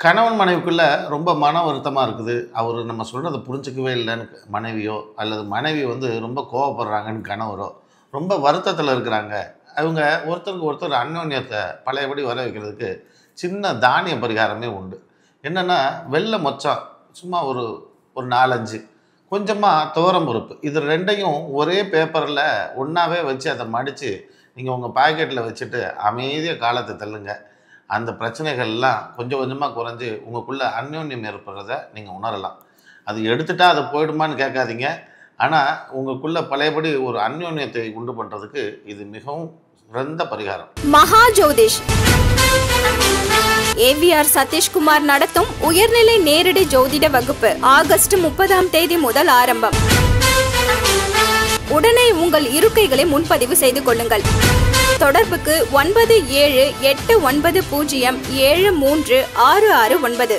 கணவன் மனைவிக்குள்ள ரொம்ப மன வருத்தமா இருக்குது. அவரு நம்ம சொல்றத புரிஞ்சுக்கவே இல்லன்னு மனைவியோ, அல்லது மனைவி ரொம்ப கோவப்படுறாங்கன்னு கணவரோ, ரொம்ப வருத்தத்தில இருக்கிறாங்க. அவங்க ஒருத்தருக்கு ஒருத்தர் அந்யோன்யத்த பழையபடி வர வைக்கிறதுக்கு சின்ன தானிய பரிகாரமே உண்டு. என்னன்னா, வெள்ள மொச்சம் சும்மா ஒரு ஒரு 4, 5 கொஞ்சமா துவரம் பருப்பு. இது 2யும் ஒரே பேப்பர்ல ஒண்ணாவே வச்சு அத மடிச்சு, நீங்க உங்க பாக்கெட்ல வச்சுட்டு அமைதியா காலத்த தள்ளுங்க. அந்த பிரச்சனைகள்லாம் கொஞ்சம் கொஞ்சமா குறைஞ்சு உங்களுக்குள்ள அந்யோன்யம் ஏற்படுறத நீங்க உணரலாம். அது எடுத்துட்டா அது போயிடுமான்னு கேட்காதீங்க. ஆனா, உங்களுக்குள்ள பழையபடி ஒரு அந்யோன்யத்தை உண்டு பண்றதுக்கு இது மிகவும் சிறந்த பரிகாரம். மகா ஜோதிஷ் ஏவிஆர் சதீஷ்குமார் நடத்தும் உயர்நிலை நேரடி ஜோதிட வகுப்பு ஆகஸ்ட் 30ஆம் தேதி முதல் ஆரம்பம். உடனே உங்கள் இருக்கைகளை முன்பதிவு செய்து கொள்ளுங்கள். தொடர்புக்கு 9789073669.